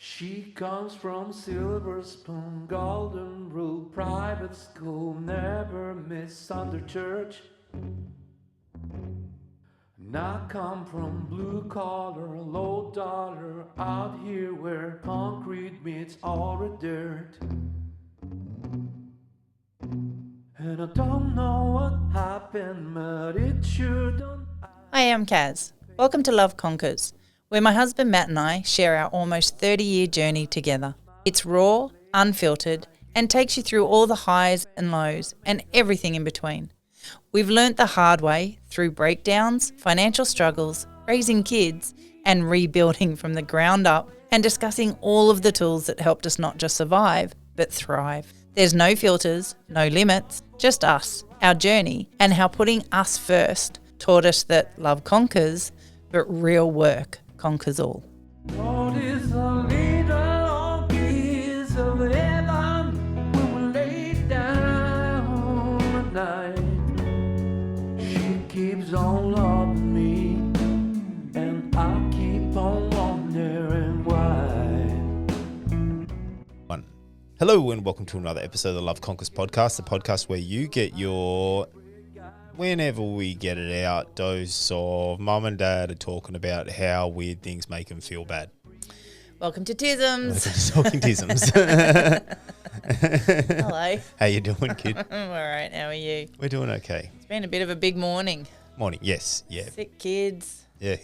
She comes from silver spoon, golden rule, private school, never miss under church. And I come from blue collar, low dollar, out here where concrete meets all the dirt. And I don't know what happened, but it sure don't. Hi, I'm Kaz. Welcome to Love Conquers, where my husband Matt and I share our almost 30-year journey together. It's raw, unfiltered, and takes you through all the highs and lows and everything in between. We've learnt the hard way through breakdowns, financial struggles, raising kids, and rebuilding from the ground up, and discussing all of the tools that helped us not just survive, but thrive. There's no filters, no limits, just us, our journey, and how putting us first taught us that love conquers, but real work conquers all. What is a little piece of heaven when we lay down at night? She keeps on loving me, and I keep on wondering why. Hello and welcome to another episode of the Love Conquers podcast, the podcast where you get your, whenever we get it out, dose of mum and dad are talking about how weird things make them feel bad. Welcome to Tisms. Welcome to Talking Tisms. Hello. How you doing, kid? I'm all right. How are you? We're doing okay. It's been a bit of a big morning. Morning, yes, yeah. Sick kids. Yeah.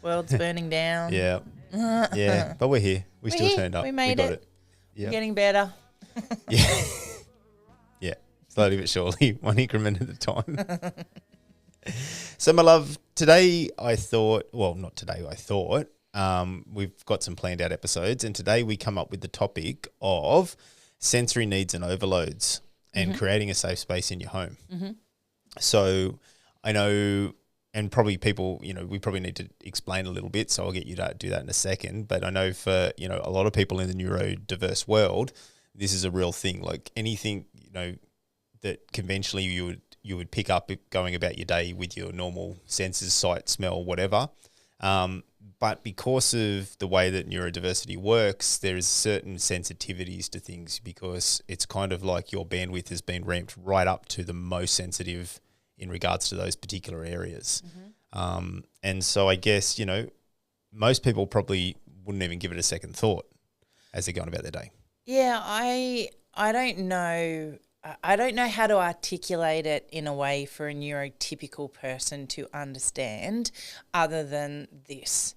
World's burning down. Yeah. Yeah, but we're here. We still turned up. We made got it. Yeah. We're getting better. Yeah. Yeah. Slowly but surely, one increment at a time. So, my love, today I thought, we've got some planned out episodes, and today we come up with the topic of sensory needs and overloads and creating a safe space in your home. Mm-hmm. So, I know, and probably people, we probably need to explain a little bit, so I'll get you to do that in a second. But I know for, a lot of people in the neurodiverse world, this is a real thing. Like anything, that conventionally you would pick up going about your day with your normal senses, sight, smell, whatever. But because of the way that neurodiversity works, there is certain sensitivities to things because it's kind of like your bandwidth has been ramped right up to the most sensitive in regards to those particular areas. Mm-hmm. And so I guess, most people probably wouldn't even give it a second thought as they're going about their day. Yeah, I don't know. I don't know how to articulate it in a way for a neurotypical person to understand other than this.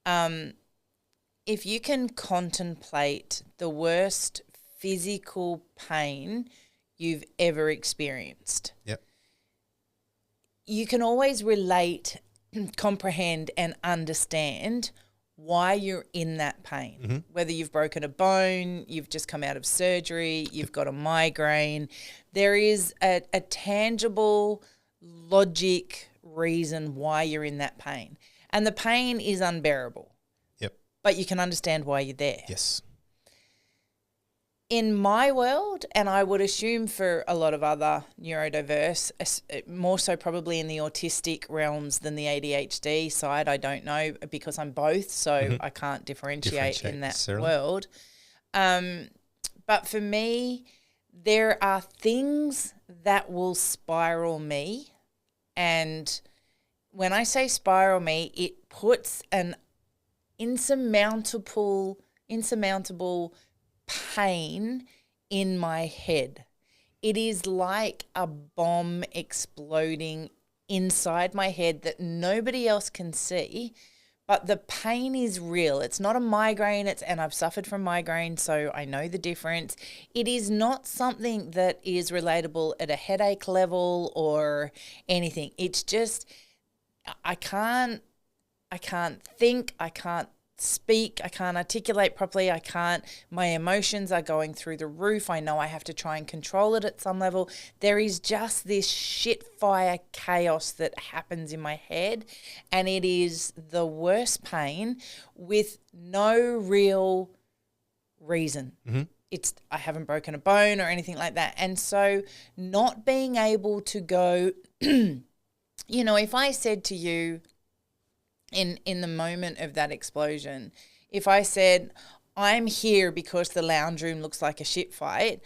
If you can contemplate the worst physical pain you've ever experienced, Yep. you can always relate, comprehend and understand why you're in that pain. Mm-hmm. Whether you've broken a bone, you've just come out of surgery, you've got a migraine, there is a tangible logic reason why you're in that pain. And the pain is unbearable. Yep. But you can understand why you're there. Yes. In my world, and I would assume for a lot of other neurodiverse, more so probably in the autistic realms than the ADHD side, I don't know because I'm both, so I can't differentiate in that world. But for me, there are things that will spiral me, and when I say spiral me, it puts an insurmountable pain in my head. It is like a bomb exploding inside my head that nobody else can see, but the pain is real. It's not a migraine, and I've suffered from migraine, so I know the difference. It is not something that is relatable at a headache level or anything. It's just I can't think, I can't speak, I can't articulate properly, my emotions are going through the roof. I know I have to try and control it at some level. There is just this shit fire chaos that happens in my head, and it is the worst pain with no real reason. Mm-hmm. I haven't broken a bone or anything like that. And so not being able to go, if I said to you in the moment of that explosion, if I said, I'm here because the lounge room looks like a shit fight,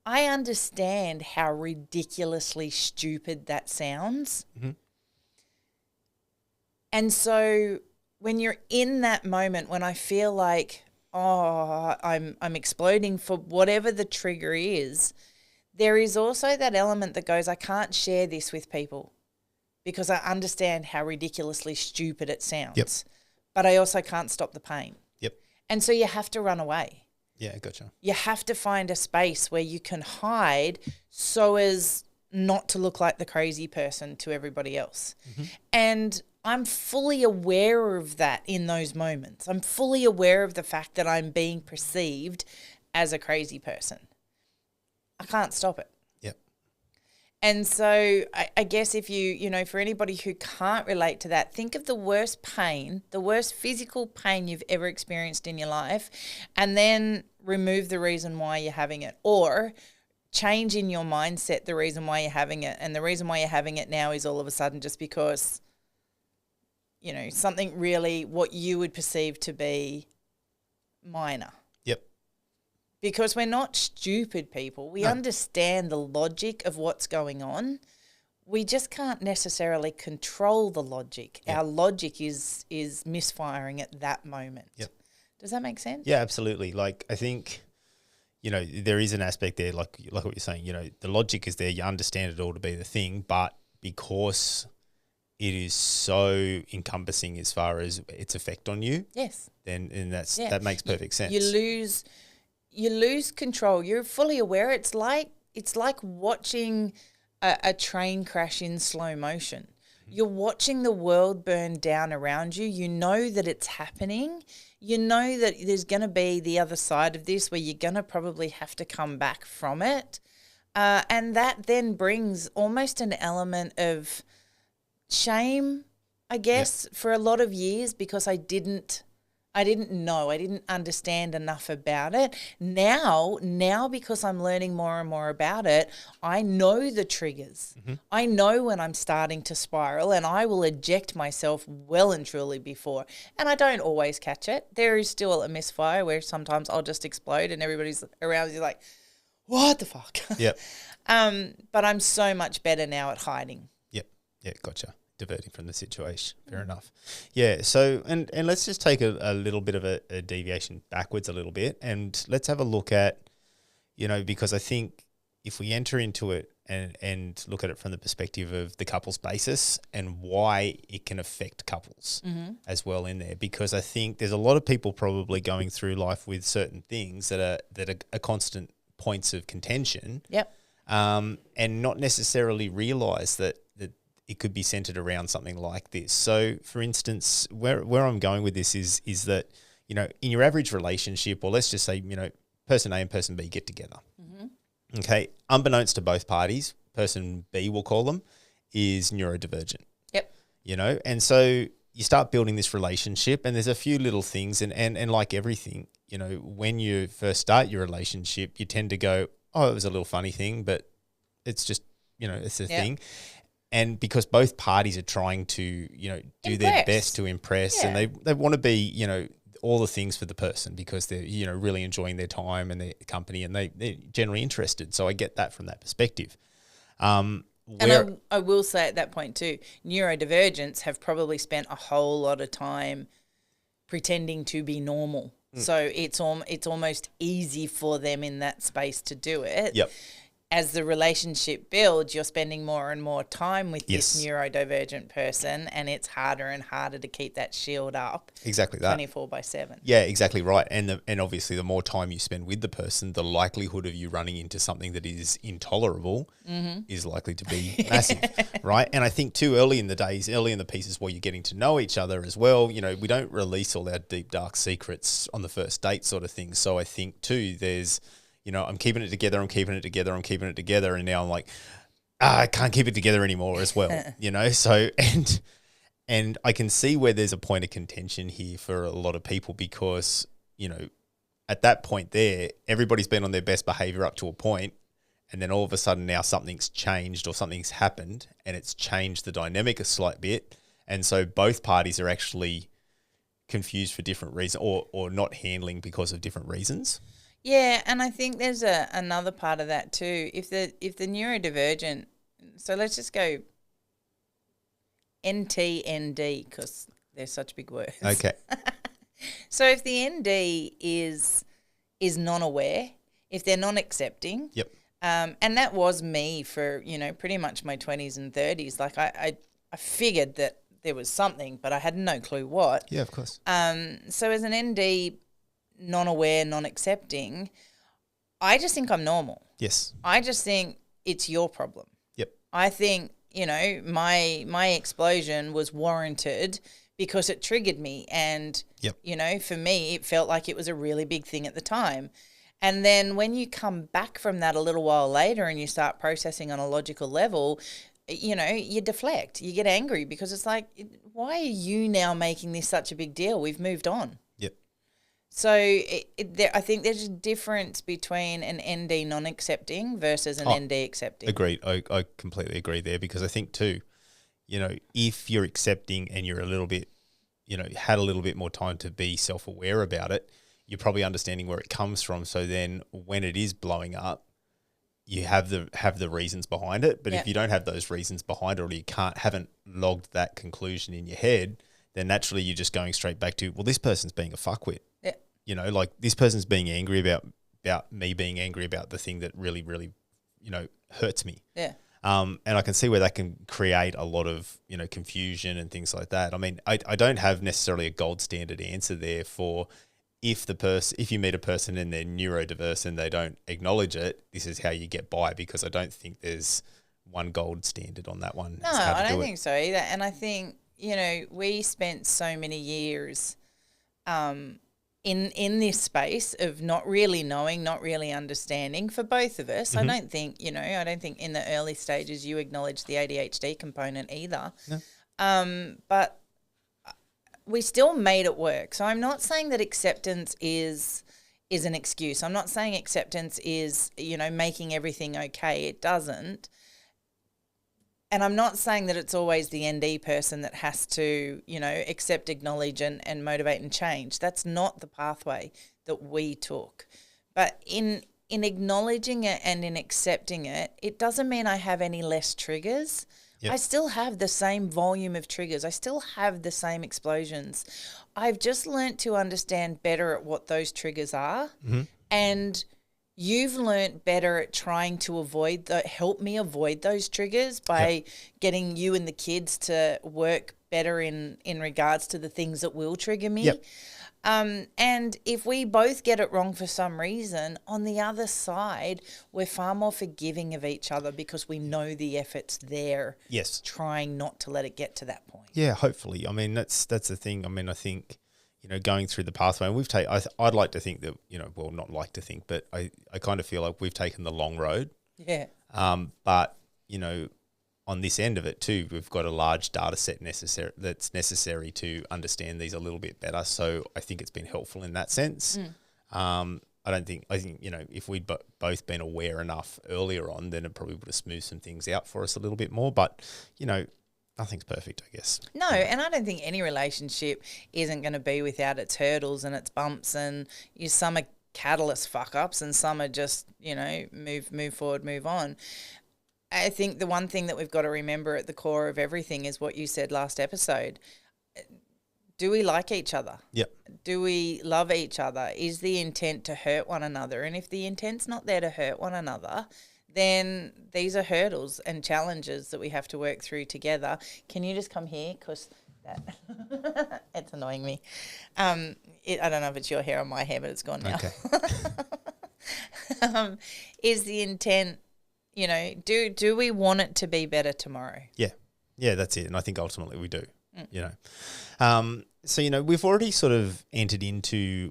I understand how ridiculously stupid that sounds. Mm-hmm. And so when you're in that moment, when I feel like, oh, I'm exploding for whatever the trigger is, there is also that element that goes, I can't share this with people because I understand how ridiculously stupid it sounds. Yep. But I also can't stop the pain. Yep. And so you have to run away. Yeah, gotcha. You have to find a space where you can hide so as not to look like the crazy person to everybody else. Mm-hmm. And I'm fully aware of that in those moments. I'm fully aware of the fact that I'm being perceived as a crazy person. I can't stop it. Yep. And so I guess if for anybody who can't relate to that, think of the worst pain, the worst physical pain you've ever experienced in your life, and then remove the reason why you're having it, or change in your mindset the reason why you're having it. And the reason why you're having it now is all of a sudden just because, something really what you would perceive to be minor. Yep. Because we're not stupid people. We understand the logic of what's going on. We just can't necessarily control the logic. Yep. Our logic is misfiring at that moment. Yep. Does that make sense? Yeah, absolutely. Like, I think, there is an aspect there, like what you're saying, the logic is there. You understand it all to be the thing, but because it is so encompassing as far as its effect on you, Yes. then that makes perfect sense. You lose control. You're fully aware. It's like watching a train crash in slow motion. You're watching the world burn down around you. You know that it's happening. You know that there's going to be the other side of this where you're going to probably have to come back from it. And that then brings almost an element of shame, I guess, for a lot of years because I didn't know, I didn't understand enough about it. Now because I'm learning more and more about it, I know the triggers. Mm-hmm. I know when I'm starting to spiral, and I will eject myself well and truly before. And I don't always catch it. There is still a misfire where sometimes I'll just explode and everybody's around me like, what the fuck? Yep. But I'm so much better now at hiding. Yep. Yeah, gotcha. Diverting from the situation. Fair enough. Yeah. So, and let's just take a little bit of a deviation backwards a little bit, and let's have a look at, because I think if we enter into it and look at it from the perspective of the couples basis and why it can affect couples as well in there, because I think there's a lot of people probably going through life with certain things that are constant points of contention. Yep. And not necessarily realize that it could be centered around something like this. So, for instance, where I'm going with this is that, in your average relationship, or let's just say, person A and person B get together. Mm-hmm. Okay. Unbeknownst to both parties, person B, we'll call them, is neurodivergent. Yep. And so you start building this relationship, and there's a few little things, and like everything, when you first start your relationship, you tend to go, oh, it was a little funny thing, but it's just, it's a thing. And because both parties are trying to, do their best to impress, and they want to be, all the things for the person because they're, really enjoying their time and their company, and they're generally interested. So I get that from that perspective. And I will say at that point too, neurodivergents have probably spent a whole lot of time pretending to be normal. So it's almost easy for them in that space to do it. Yep. As the relationship builds, you're spending more and more time with this neurodivergent person, and it's harder and harder to keep that shield up. Exactly that. 24/7. Yeah, exactly right. And obviously, the more time you spend with the person, the likelihood of you running into something that is intolerable is likely to be massive, right? And I think too, early in the pieces where you're getting to know each other as well, we don't release all our deep, dark secrets on the first date sort of thing. So I think too, there's, I'm keeping it together, and now I'm like, I can't keep it together anymore as well, So, and I can see where there's a point of contention here for a lot of people because, at that point there, everybody's been on their best behavior up to a point, and then all of a sudden now something's changed or something's happened, and it's changed the dynamic a slight bit, and so both parties are actually confused for different reasons or not handling because of different reasons. Yeah, and I think there's another part of that too. If the neurodivergent, so let's just go NT/ND because they're such big words. Okay. So if the ND is non-aware, if they're non-accepting, Yep. And that was me for pretty much my 20s and 30s. Like I figured that there was something, but I had no clue what. Yeah, of course. So as an ND, non-aware, non-accepting, I just think I'm normal. Yes. I just think it's your problem. Yep. I think, my explosion was warranted because it triggered me. And, Yep. For me, it felt like it was a really big thing at the time. And then when you come back from that a little while later and you start processing on a logical level, you deflect, you get angry because it's like, why are you now making this such a big deal? We've moved on. Yep. So I think there's a difference between an ND non-accepting versus an ND accepting. Agreed. I completely agree there because I think too, if you're accepting and you're a little bit, had a little bit more time to be self-aware about it, you're probably understanding where it comes from. So then when it is blowing up, you have the reasons behind it. But if you don't have those reasons behind it, or you haven't logged that conclusion in your head, then naturally you're just going straight back to, well, this person's being a fuckwit. Yeah. Like this person's being angry about me being angry about the thing that really, really, hurts me. Yeah. And I can see where that can create a lot of, confusion and things like that. I mean, I don't have necessarily a gold standard answer there for if you meet a person and they're neurodiverse and they don't acknowledge it, this is how you get by, because I don't think there's one gold standard on that one. No, I don't think so either. And I think, we spent so many years in this space of not really knowing, not really understanding for both of us. Mm-hmm. I don't think in the early stages you acknowledge the ADHD component either. No. But we still made it work. So I'm not saying that acceptance is an excuse. I'm not saying acceptance is, making everything okay. It doesn't. And I'm not saying that it's always the ND person that has to, accept, acknowledge and motivate and change. That's not the pathway that we took. But in acknowledging it and in accepting it, it doesn't mean I have any less triggers. Yep. I still have the same volume of triggers. I still have the same explosions. I've just learnt to understand better at what those triggers are. Mm-hmm. And you've learnt better at trying to help me avoid those triggers by getting you and the kids to work better in regards to the things that will trigger me. Yep. And if we both get it wrong for some reason, on the other side, we're far more forgiving of each other because we know the effort's there. Yes. Trying not to let it get to that point. Yeah, hopefully. I mean, that's the thing. I mean, I think, going through the pathway, and I'd like to think that, well, not like to think, but I kind of feel like we've taken the long road. Yeah. But, on this end of it too, we've got a large data set that's necessary to understand these a little bit better. So I think it's been helpful in that sense. I think, if we'd both been aware enough earlier on, then it probably would have smoothed some things out for us a little bit more. But, nothing's perfect, I guess. No, and I don't think any relationship isn't going to be without its hurdles and its bumps, and some are catalyst fuck-ups and some are just, move forward, move on. I think the one thing that we've got to remember at the core of everything is what you said last episode. Do we like each other? Yep. Do we love each other? Is the intent to hurt one another? And if the intent's not there to hurt one another, then these are hurdles and challenges that we have to work through together. Can you just come here? Because it's annoying me. I don't know if it's your hair or my hair, but it's gone now. Okay. Is the intent... do we want it to be better tomorrow? Yeah, that's it. And I think ultimately we do, So, we've already sort of entered into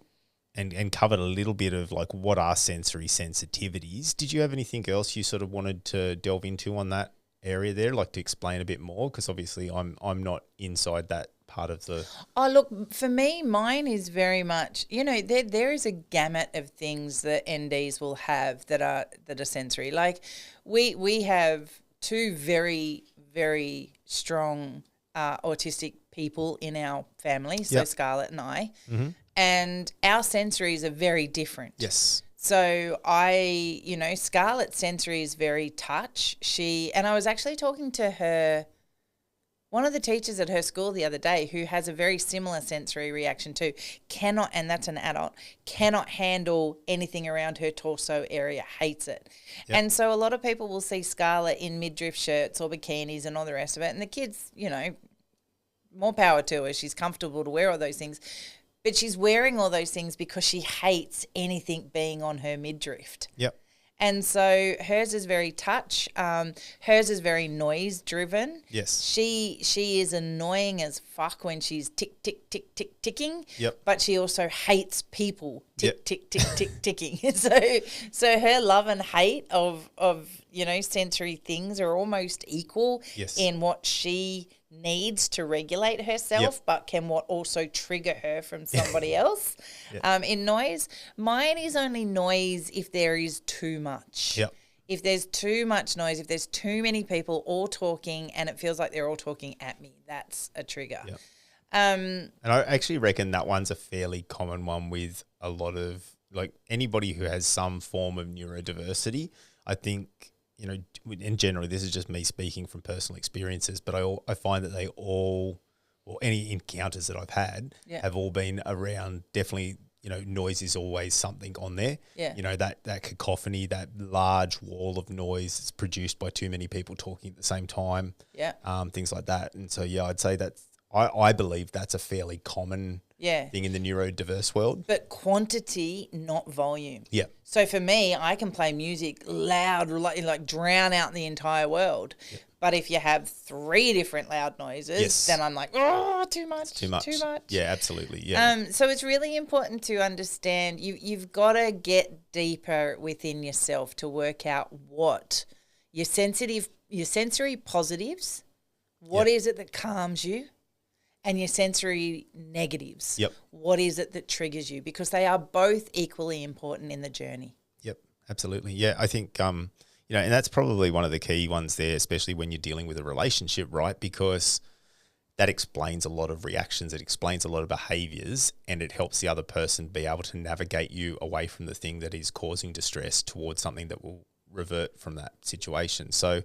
and covered a little bit of like what are sensory sensitivities. Did you have anything else you sort of wanted to delve into on that area there, like to explain a bit more? Because obviously I'm not inside that part of the... Oh, look, for me, mine is very much, there is a gamut of things that NDs will have that are sensory. Like we have two very, very strong autistic people in our family, so Yep. Scarlett and I, Mm-hmm. and our sensories are very different. Yes. So Scarlett's sensory is very touch. And I was actually talking to her, one of the teachers at her school the other day who has a very similar sensory reaction too, and that's an adult, cannot handle anything around her torso area, hates it. Yep. And so a lot of people will see Scarlett in midriff shirts or bikinis and all the rest of it. And the kids, more power to her. She's comfortable to wear all those things. But she's wearing all those things because she hates anything being on her midriff. Yep. And so hers is very touch. Hers is very noise driven. Yes. She is annoying as fuck when she's tick, tick, tick, tick, ticking. Yep. But she also hates people tick, Yep. tick, tick, tick, ticking. So her love and hate of sensory things are almost equal Yes. in what she needs to regulate herself, Yep. but can what also trigger her from somebody else. Yep. In noise. Mine is only noise if there is too much. Yep. If there's too much noise, if there's too many people all talking and it feels like they're all talking at me, that's a trigger. Yep. And I actually reckon that one's a fairly common one with a lot of, like, anybody who has some form of neurodiversity. I think, in general, this is just me speaking from personal experiences, but I find that they all, or any encounters that I've had, have all been around definitely, noise is always something on there. Yeah. That cacophony, that large wall of noise that's produced by too many people talking at the same time. Yeah. Things like that. And so, I'd say that's, I believe that's a fairly common thing in the neurodiverse world. But quantity, not volume. Yeah. So for me, I can play music loud, like drown out the entire world. Yep. But if you have 3 different loud noises, then I'm like, oh, too much. Too much. Yeah, absolutely. Yeah. So it's really important to understand you've got to get deeper within yourself to work out what your sensory positives, what is it that calms you, and your sensory negatives. Yep. What is it that triggers you? Because they are both equally important in the journey. Yep, absolutely. Yeah, I think, and that's probably one of the key ones there, especially when you're dealing with a relationship, right? Because that explains a lot of reactions, it explains a lot of behaviors, and it helps the other person be able to navigate you away from the thing that is causing distress towards something that will revert from that situation. So,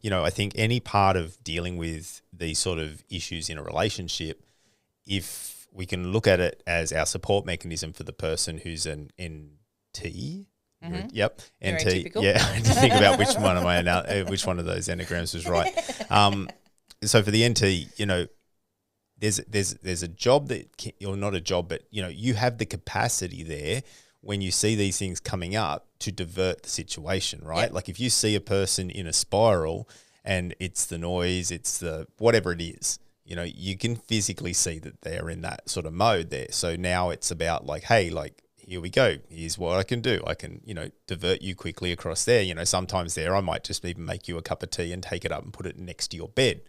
I think any part of dealing with these sort of issues in a relationship, if we can look at it as our support mechanism for the person who's an NT. Mm-hmm. Yep. NT. Yeah. I had to think about which one of those enneagrams was right. So for the NT, there's a job that, or not a job, but you have the capacity there when you see these things coming up to divert the situation, right? Yep. Like if you see a person in a spiral and it's the noise, it's the whatever it is, you can physically see that they're in that sort of mode there. So now it's about like, hey, like, here we go. Here's what I can do. I can, divert you quickly across there. Sometimes there I might just even make you a cup of tea and take it up and put it next to your bed.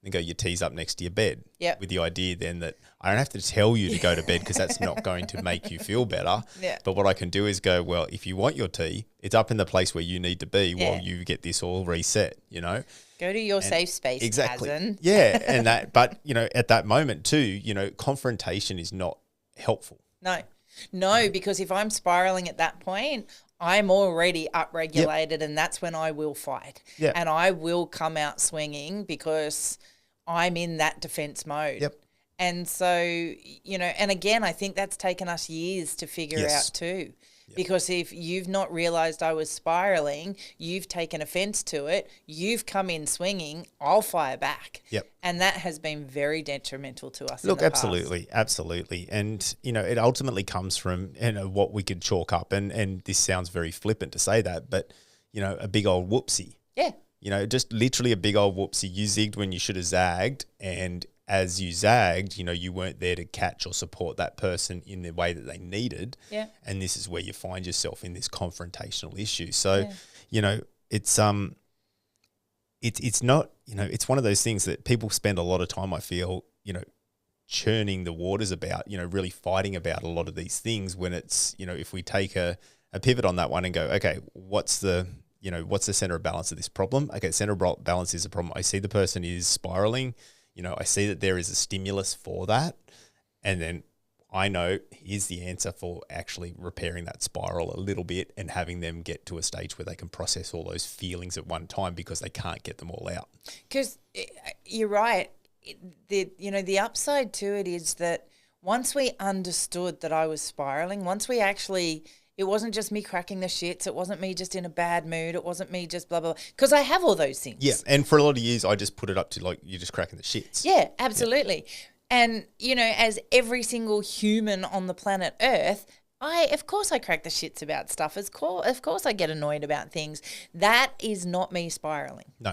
And go, your tea's up next to your bed. Yep. With the idea then that I don't have to tell you to go to bed because that's not going to make you feel better. Yeah. But what I can do is go, well, if you want your tea, it's up in the place where you need to be while you get this all reset, Go to your safe space, exactly. Kaz. Yeah. And that, but, at that moment too, confrontation is not helpful. No, because if I'm spiraling at that point, I'm already upregulated and that's when I will fight. Yep. And I will come out swinging because I'm in that defense mode. Yep. And so, and again, I think that's taken us years to figure out too. Yep. Because if you've not realised I was spiralling, you've taken offence to it, you've come in swinging, I'll fire back. Yep. And that has been very detrimental to us. Look, in the absolutely, past. absolutely. And, it ultimately comes from, what we could chalk up. And this sounds very flippant to say that, but, a big old whoopsie. Yeah. Just literally a big old whoopsie. You zigged when you should have zagged. And as you zagged, you weren't there to catch or support that person in the way that they needed. Yeah. And this is where you find yourself in this confrontational issue. So, it's not, it's one of those things that people spend a lot of time, I feel, churning the waters about, really fighting about a lot of these things when it's, if we take a pivot on that one and go, okay, what's the center of balance of this problem? Okay, center of balance is a problem. I see the person is spiraling. I see that there is a stimulus for that, and then I know here's the answer for actually repairing that spiral a little bit and having them get to a stage where they can process all those feelings at one time because they can't get them all out. Because you're right. The upside to it is that once we understood that I was spiraling, once we actually, it wasn't just me cracking the shits, it wasn't me just in a bad mood, it wasn't me just blah, blah, blah, because I have all those things. Yeah, and for a lot of years, I just put it up to like, you're just cracking the shits. Yeah, absolutely. Yeah. And, as every single human on the planet Earth, of course I crack the shits about stuff. Of course I get annoyed about things. That is not me spiraling. No.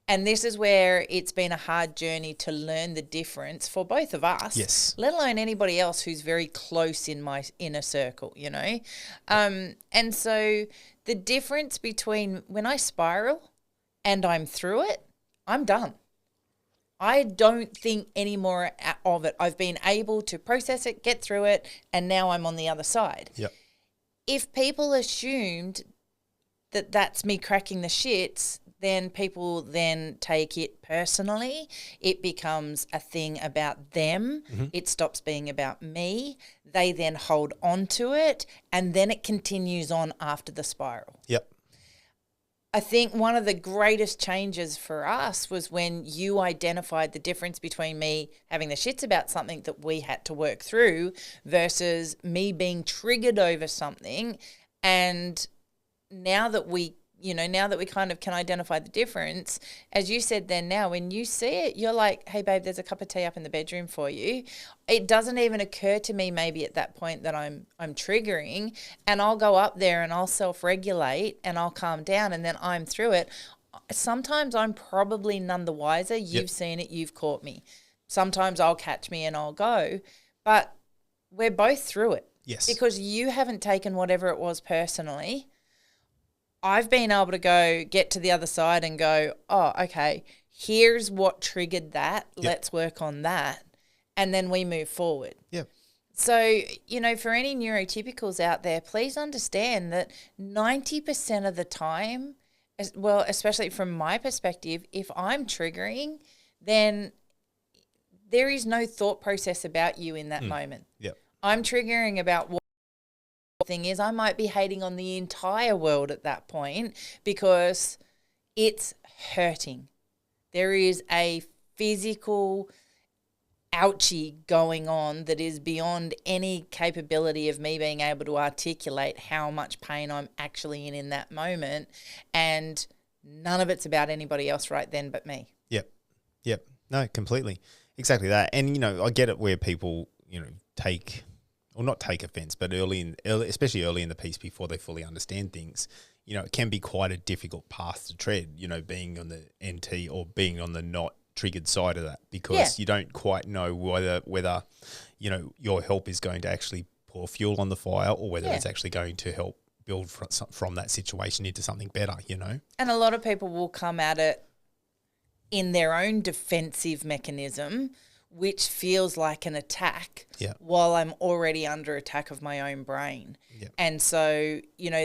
And this is where it's been a hard journey to learn the difference for both of us. Yes. Let alone anybody else who's very close in my inner circle, And so the difference between when I spiral and I'm through it, I'm done. I don't think any more of it. I've been able to process it, get through it, and now I'm on the other side. Yep. If people assumed that that's me cracking the shits, then people then take it personally. It becomes a thing about them. Mm-hmm. It stops being about me. They then hold on to it, and then it continues on after the spiral. Yep. I think one of the greatest changes for us was when you identified the difference between me having the shits about something that we had to work through versus me being triggered over something. And now that we kind of can identify the difference, as you said then now, when you see it, you're like, hey, babe, there's a cup of tea up in the bedroom for you. It doesn't even occur to me maybe at that point that I'm triggering, and I'll go up there and I'll self-regulate and I'll calm down, and then I'm through it. Sometimes I'm probably none the wiser. You've seen it. You've caught me. Sometimes I'll catch me and I'll go. But we're both through it. Yes. Because you haven't taken whatever it was personally. I've been able to get to the other side and go, oh, okay, here's what triggered that. Yep. Let's work on that. And then we move forward. Yeah. So, for any neurotypicals out there, please understand that 90% of the time, especially from my perspective, if I'm triggering, then there is no thought process about you in that moment. Yep. I'm triggering about what thing is. I might be hating on the entire world at that point because it's hurting. There is a physical ouchie going on that is beyond any capability of me being able to articulate how much pain I'm actually in that moment, and none of it's about anybody else right then but me. Yep. No, completely. Exactly that. And, I get it where people, not take offense, but especially early in the piece before they fully understand things, it can be quite a difficult path to tread, being on the NT or being on the not triggered side of that, because you don't quite know whether your help is going to actually pour fuel on the fire or whether it's actually going to help build from that situation into something better, And a lot of people will come at it in their own defensive mechanism, which feels like an attack while I'm already under attack of my own brain. Yeah. And so,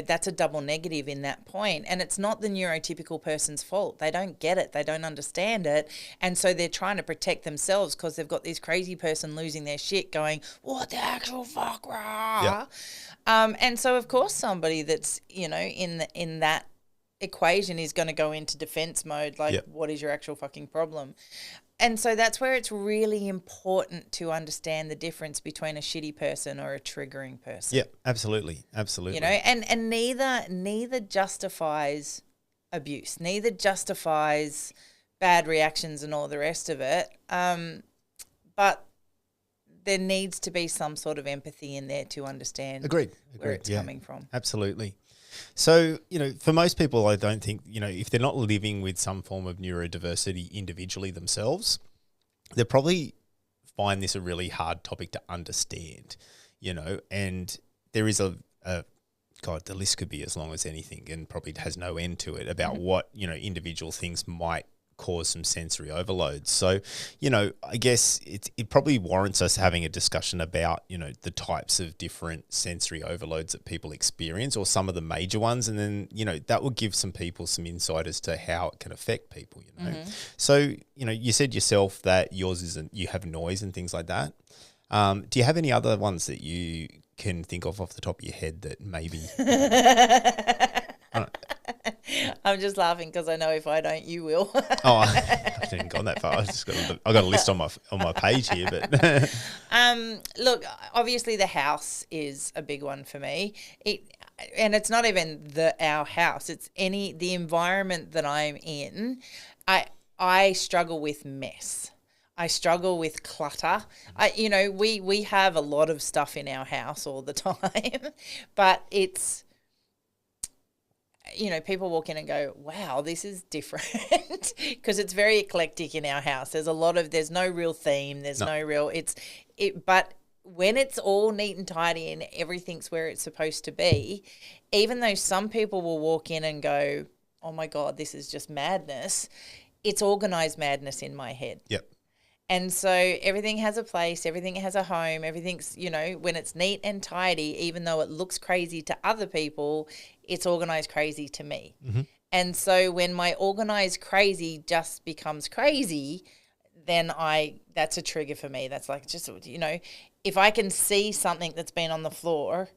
that's a double negative in that point. And it's not the neurotypical person's fault. They don't get it. They don't understand it. And so they're trying to protect themselves because they've got this crazy person losing their shit going, what the actual fuck, rah? Yeah. And so, of course, somebody that's, in that equation is going to go into defense mode, like, what is your actual fucking problem? And so that's where it's really important to understand the difference between a shitty person or a triggering person. Yeah, absolutely. Absolutely. And neither justifies abuse, neither justifies bad reactions and all the rest of it. But there needs to be some sort of empathy in there to understand where it's coming from. Absolutely. So, for most people, I don't think, if they're not living with some form of neurodiversity individually themselves, they probably find this a really hard topic to understand, and there is God, the list could be as long as anything and probably has no end to it about what, individual things might cause some sensory overloads. So, I guess it probably warrants us having a discussion about, the types of different sensory overloads that people experience, or some of the major ones. And then, that will give some people some insight as to how it can affect people, So, you said yourself that yours isn't, you have noise and things like that. Do you have any other ones that you can think of off the top of your head that maybe... I'm just laughing because I know if I don't, you will. I didn't go that far. I got a list on my page here, but look, obviously the house is a big one for me. And it's not even our house. It's the environment that I'm in. I struggle with mess. I struggle with clutter. We have a lot of stuff in our house all the time, but it's, people walk in and go, wow, this is different, because it's very eclectic in our house. There's no real theme. There's no real, but when it's all neat and tidy and everything's where it's supposed to be, even though some people will walk in and go, oh my God, this is just madness, it's organized madness in my head. Yep. And so everything has a place, everything has a home, everything's, when it's neat and tidy, even though it looks crazy to other people, it's organized crazy to me. Mm-hmm. And so when my organized crazy just becomes crazy, then that's a trigger for me. That's like, just, if I can see something that's been on the floor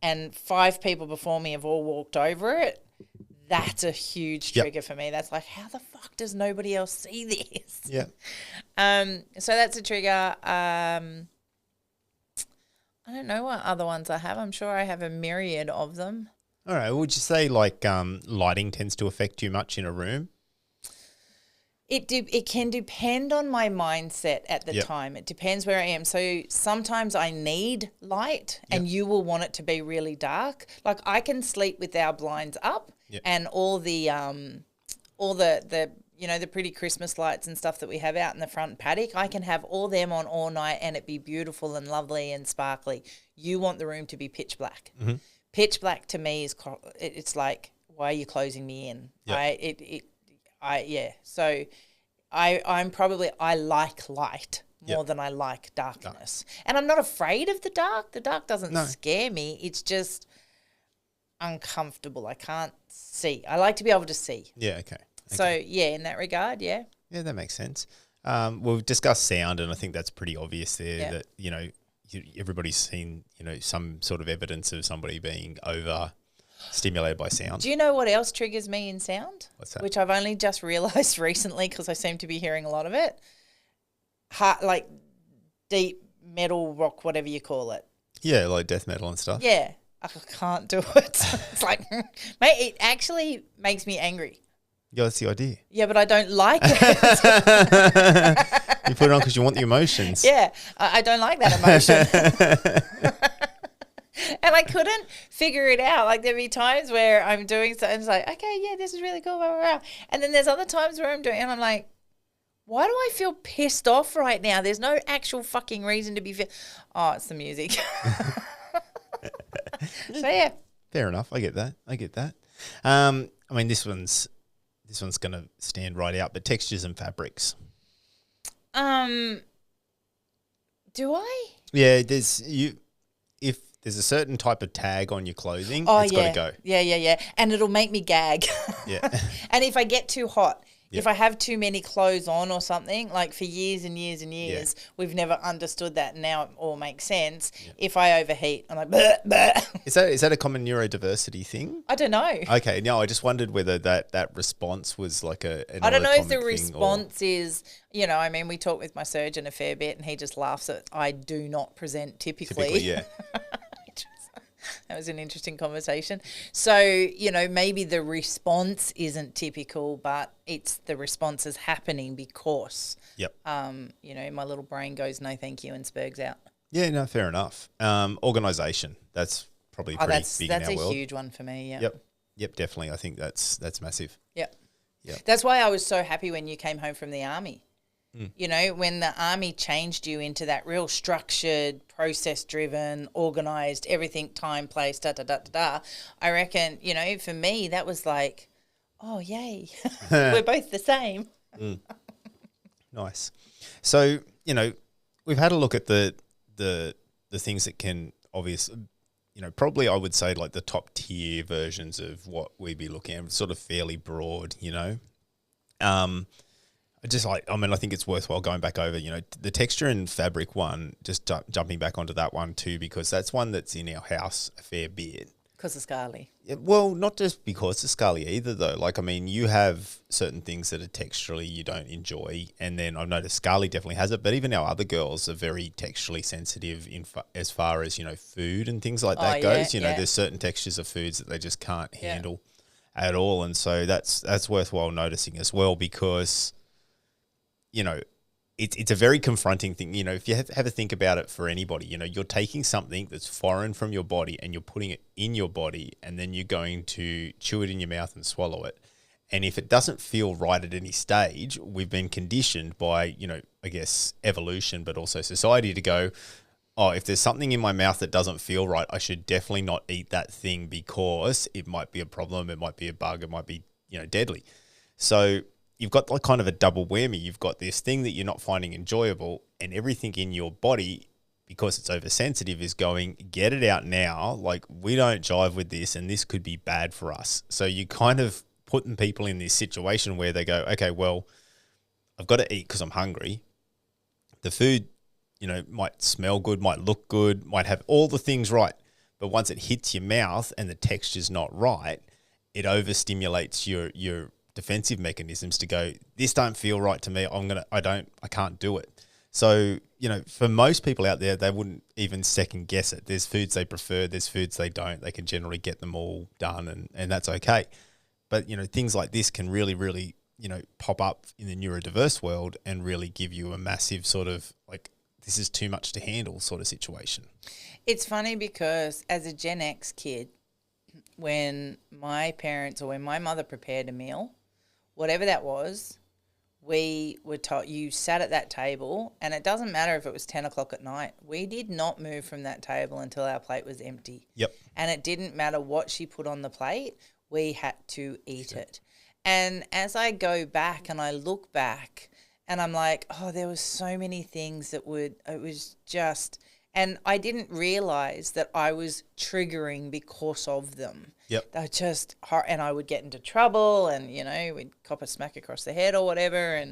and 5 people before me have all walked over it, that's a huge trigger for me. That's like, how the fuck does nobody else see this? Yeah. So that's a trigger. I don't know what other ones I have. I'm sure I have a myriad of them. All right. Would you say lighting tends to affect you much in a room? It can depend on my mindset at the time. It depends where I am. So sometimes I need light and you will want it to be really dark. Like I can sleep with our blinds up and all the the pretty Christmas lights and stuff that we have out in the front paddock. I can have all them on all night and it be beautiful and lovely and sparkly. You want the room to be pitch black. Mm-hmm. Pitch black to me is it's like, why are you closing me in? So I like light more than I like darkness. And I'm not afraid of the dark. The dark doesn't scare me. It's just uncomfortable. I can't see. I like to be able to see. Yeah, okay. So, in that regard, Yeah, that makes sense. We've discussed sound, and I think that's pretty obvious there that, everybody's seen, some sort of evidence of somebody being stimulated by sound. Do you know what else triggers me in sound? What's that? Which I've only just realised recently because I seem to be hearing a lot of it. Like deep metal rock, whatever you call it. Yeah, like death metal and stuff. Yeah, I can't do it. It's like, mate, it actually makes me angry. Yeah, that's the idea. Yeah, but I don't like it. You put it on because you want the emotions. Yeah, I don't like that emotion. And I couldn't figure it out. Like there'd be times where I'm doing something and it's like, okay, yeah, this is really cool, blah, blah, blah. And then there's other times where I'm doing it and I'm like, why do I feel pissed off right now? There's no actual fucking reason to be oh, it's the music. So yeah. Fair enough. I get that. I mean, this one's going to stand right out, but textures and fabrics. Do I? Yeah, if there's a certain type of tag on your clothing, it's got to go. Yeah. And it'll make me gag. Yeah. And if I get too hot, if I have too many clothes on or something, like for years and years and years, we've never understood that. And now it all makes sense. Yeah. If I overheat, I'm like, bleh, bleh. Is that a common neurodiversity thing? I don't know. Okay, no, I just wondered whether that response was like I don't know if the response is, I mean, we talk with my surgeon a fair bit and he just laughs at I do not present typically. Yeah. That was an interesting conversation. So, maybe the response isn't typical, but it's the response is happening because, my little brain goes, no, thank you, and spurgs out. Yeah, no, fair enough. Organisation, that's probably pretty big in our world. That's a huge one for me, yeah. Yep, definitely. I think that's massive. Yep. That's why I was so happy when you came home from the army. When the army changed you into that real structured, process-driven, organised, everything, time, place, I reckon, for me, that was like, oh, yay, we're both the same. Nice. So, we've had a look at the things that can probably I would say like the top tier versions of what we'd be looking at, sort of fairly broad, I think it's worthwhile going back over, the texture and fabric one, just jumping back onto that one too, because that's one that's in our house a fair bit. Because of Scarly. Yeah, well, not just because of Scully either, though. You have certain things that are texturally you don't enjoy, and then I've noticed Scully definitely has it, but even our other girls are very texturally sensitive as far as, food and things like that goes. There's certain textures of foods that they just can't handle at all, and so that's worthwhile noticing as well, because, it's a very confronting thing. If you have a think about it for anybody, you're taking something that's foreign from your body and you're putting it in your body, and then you're going to chew it in your mouth and swallow it. And if it doesn't feel right at any stage, we've been conditioned by, I guess evolution, but also society to go, oh, if there's something in my mouth that doesn't feel right, I should definitely not eat that thing because it might be a problem. It might be a bug. It might be, deadly. So you've got like kind of a double whammy. You've got this thing that you're not finding enjoyable, and everything in your body, because it's oversensitive, is going, get it out now. Like, we don't jive with this, and this could be bad for us. So you kind of putting people in this situation where they go, okay, well, I've got to eat because I'm hungry. The food, might smell good, might look good, might have all the things right. But once it hits your mouth and the texture's not right, it overstimulates your defensive mechanisms to go, this don't feel right to me. I can't do it. So, for most people out there, they wouldn't even second guess it. There's foods they prefer, there's foods they don't. They can generally get them all done, and that's okay. But, things like this can really, really, pop up in the neurodiverse world and really give you a massive sort of like, this is too much to handle sort of situation. It's funny because as a Gen X kid, when my parents or when my mother prepared a meal, whatever that was, we were taught, you sat at that table, and it doesn't matter if it was 10 o'clock at night. We did not move from that table until our plate was empty. Yep. And it didn't matter what she put on the plate, we had to eat it. And as I go back and I look back and I'm like, oh, there was so many things it was just, and I didn't realize that I was triggering because of them. Yep. They're just hard, and I would get into trouble, and we'd cop a smack across the head or whatever,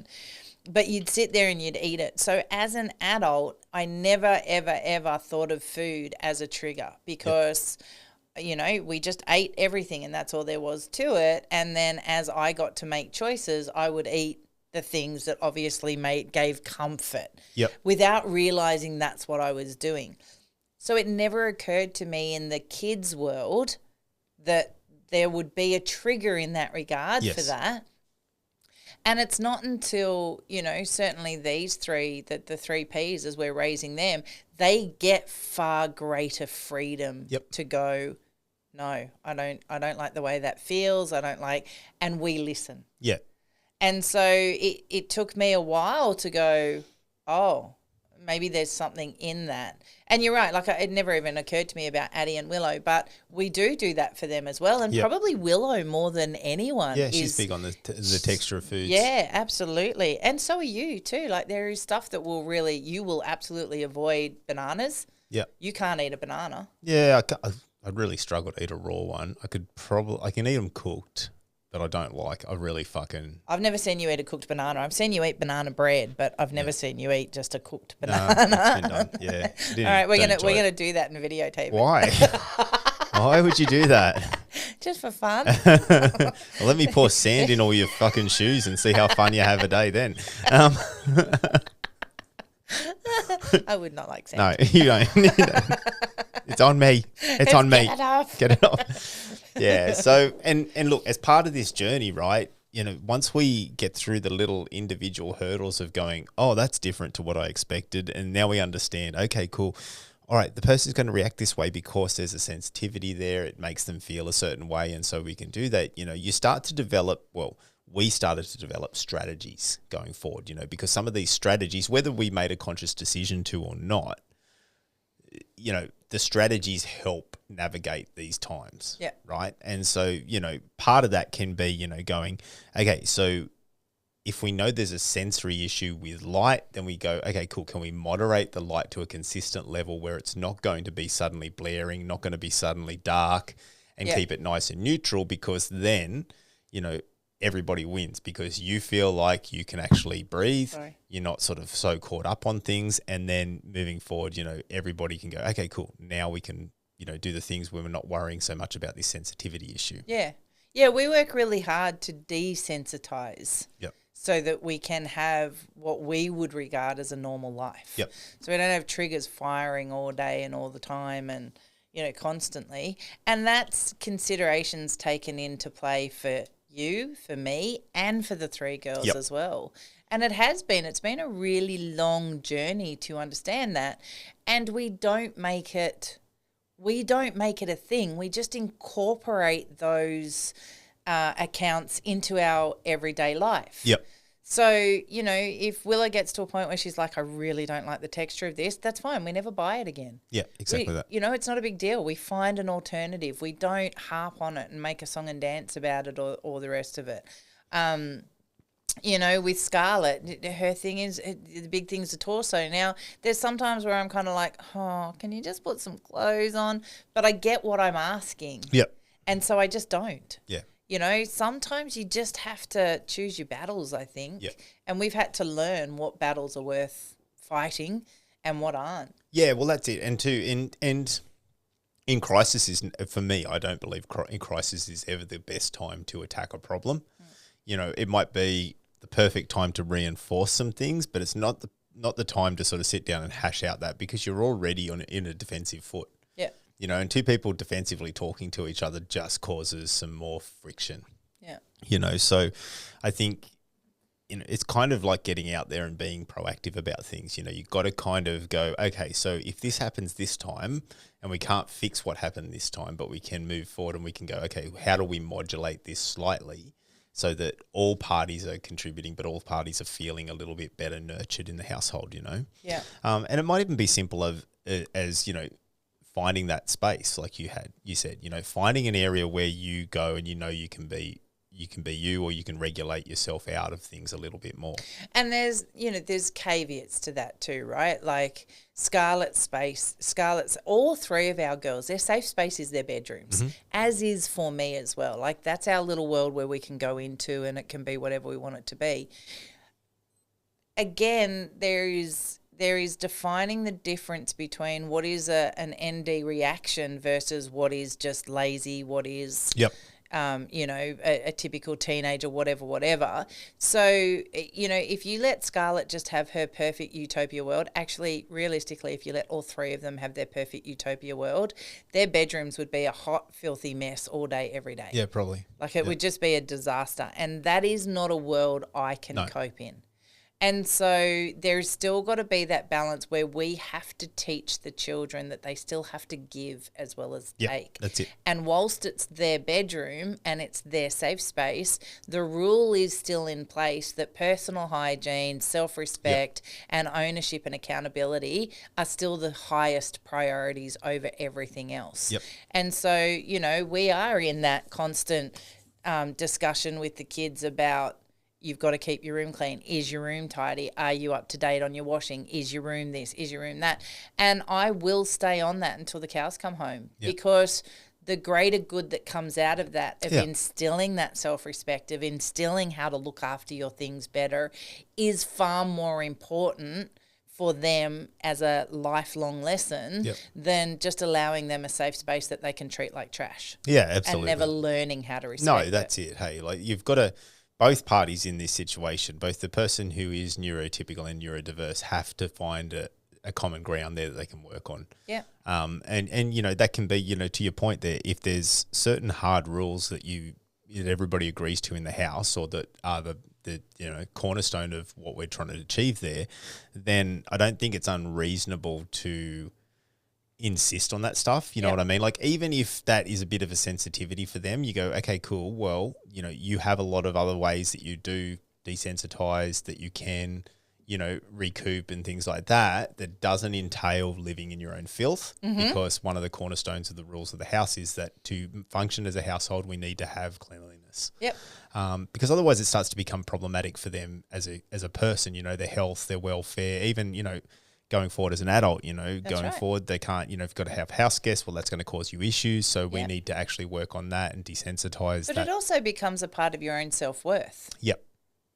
but you'd sit there and you'd eat it. So as an adult, I never ever ever thought of food as a trigger, because we just ate everything and that's all there was to it. And then as I got to make choices, I would eat the things that obviously gave comfort. Yep. Without realizing that's what I was doing. So it never occurred to me in the kids' world that there would be a trigger in that regard for that. And it's not until, certainly these three, the three Ps as we're raising them, they get far greater freedom to go, no, I don't like the way that feels. I don't like, and we listen. Yeah. And so it took me a while to go, oh, maybe there's something in that. And you're right, like it never even occurred to me about Addie and Willow, but we do that for them as well. And probably Willow more than anyone. Yeah, she's big on the texture of foods. Yeah, absolutely. And so are you too. Like there is stuff that you will absolutely avoid bananas. Yeah. You can't eat a banana. Yeah, I'd really struggle to eat a raw one. I can eat them cooked, but I don't like. I've never seen you eat a cooked banana. I've seen you eat banana bread, but I've never seen you eat just a cooked banana. No, it's been done. Yeah. All right, we're gonna do that and videotape it. Why? Why would you do that? Just for fun. Well, let me pour sand in all your fucking shoes and see how fun you have a day then. I would not like sand. No, you don't. It's on me. It's on me. Get it off. Yeah. So, and look, as part of this journey, right, once we get through the little individual hurdles of going, oh, that's different to what I expected, and now we understand, okay, cool. All right, the person's going to react this way because there's a sensitivity there. It makes them feel a certain way, and so we can do that. You start to develop, we started to develop strategies going forward, because some of these strategies, whether we made a conscious decision to or not, the strategies help navigate these times. Yeah. Right. And so, part of that can be, going, okay, so if we know there's a sensory issue with light, then we go, okay, cool. Can we moderate the light to a consistent level where it's not going to be suddenly blaring, not going to be suddenly dark, and keep it nice and neutral? Because then, you know, everybody wins because you feel like you can actually breathe. Sorry. You're not sort of so caught up on things. And then moving forward, you know, everybody can go, okay, cool. Now we can, you know, do the things where we're not worrying so much about this sensitivity issue. Yeah. Yeah, we work really hard to desensitize. Yep. So that we can have what we would regard as a normal life. Yep. So we don't have triggers firing all day and all the time and, you know, constantly. And that's considerations taken into play for you, for me, and for the three girls as well. And it's been a really long journey to understand that. And we don't make it a thing. We just incorporate those accounts into our everyday life. Yep. So, you know, if Willa gets to a point where she's like, I really don't like the texture of this, that's fine. We never buy it again. Yeah, exactly that. You know, it's not a big deal. We find an alternative. We don't harp on it and make a song and dance about it or the rest of it. You know, with Scarlett, her thing is, the big thing's the torso. Now, there's sometimes where I'm kind of like, oh, can you just put some clothes on? But I get what I'm asking. Yep. And so I just don't. Yeah. You know, sometimes you just have to choose your battles, I think. Yeah. And we've had to learn what battles are worth fighting and what aren't. Yeah, well, that's it. And in crisis is, for me, I don't believe in crisis is ever the best time to attack a problem. You know, it might be the perfect time to reinforce some things, but it's not the time to sort of sit down and hash out that, because you're already in a defensive foot. Yeah. You know, and two people defensively talking to each other just causes some more friction. Yeah. You know, so I think, you know, it's kind of like getting out there and being proactive about things. You know, you've got to kind of go, okay, so if this happens this time and we can't fix what happened this time, but we can move forward and we can go, okay, how do we modulate this slightly so that all parties are contributing, but all parties are feeling a little bit better nurtured in the household, you know? Yeah. And it might even be simple as, you know, finding that space, like you said, you know, finding an area where you go and you know you can be you, or you can regulate yourself out of things a little bit more. And there's caveats to that too, right? Like Scarlett's, all three of our girls, their safe space is their bedrooms, as is for me as well. Like that's our little world where we can go into and it can be whatever we want it to be. Again, there is defining the difference between what is an ND reaction versus what is just lazy, what is, you know, a typical teenager, whatever. So, you know, if you let Scarlett just have her perfect utopia world, actually, realistically, if you let all three of them have their perfect utopia world, their bedrooms would be a hot, filthy mess all day, every day. Yeah, probably. Like it would just be a disaster. And that is not a world I can cope in. And so there's still got to be that balance where we have to teach the children that they still have to give as well as take. That's it. And whilst it's their bedroom and it's their safe space, the rule is still in place that personal hygiene, self-respect and ownership and accountability are still the highest priorities over everything else. Yep. And so, you know, we are in that constant discussion with the kids about, you've got to keep your room clean. Is your room tidy? Are you up to date on your washing? Is your room this? Is your room that? And I will stay on that until the cows come home because the greater good that comes out of that, of instilling that self-respect, of instilling how to look after your things better is far more important for them as a lifelong lesson than just allowing them a safe space that they can treat like trash. Yeah, absolutely. And never learning how to respect No, that's it. Hey, like you've got to... Both parties in this situation, both the person who is neurotypical and neurodiverse, have to find a common ground there that they can work on. Yeah. And you know, that can be, you know, to your point there, if there's certain hard rules that everybody agrees to in the house, or that are the you know, cornerstone of what we're trying to achieve there, then I don't think it's unreasonable to insist on that stuff. You know what I mean? Like, even if that is a bit of a sensitivity for them, you go, okay, cool. Well, you know, you have a lot of other ways that you do desensitize, that you can, recoup and things like that, that doesn't entail living in your own filth, because one of the cornerstones of the rules of the house is that to function as a household, we need to have cleanliness. Yep. Because otherwise it starts to become problematic for them as a person, their health, their welfare, even, going forward as an adult, forward, they can't, you've got to have house guests. Well, that's going to cause you issues. So we need to actually work on that and desensitize that. But it also becomes a part of your own self-worth. Yep.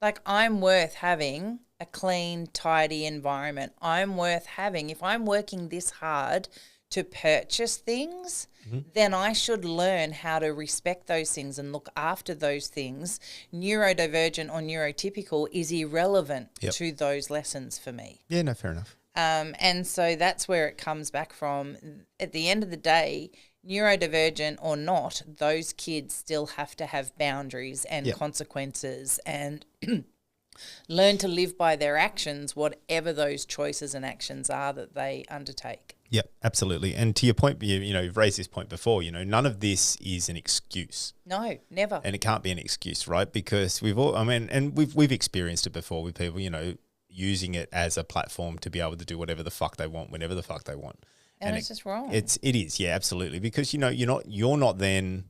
Like, I'm worth having a clean, tidy environment. I'm worth having, if I'm working this hard to purchase things, then I should learn how to respect those things and look after those things. Neurodivergent or neurotypical is irrelevant to those lessons for me. Yeah, no, fair enough. And so that's where it comes back from. At the end of the day, neurodivergent or not, those kids still have to have boundaries and consequences and learn to live by their actions, whatever those choices and actions are that they undertake. Yep, absolutely. And to your point, you've raised this point before, none of this is an excuse. No, never. And it can't be an excuse, right? Because we've experienced it before with people, using it as a platform to be able to do whatever the fuck they want, whenever the fuck they want. And it's just wrong. It is, yeah, absolutely. Because, you're not then,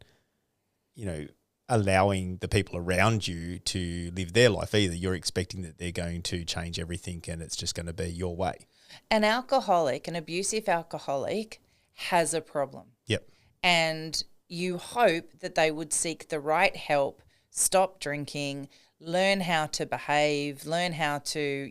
allowing the people around you to live their life either. You're expecting that they're going to change everything and it's just going to be your way. An abusive alcoholic has a problem. Yep. And you hope that they would seek the right help, stop drinking, learn how to behave, learn how to,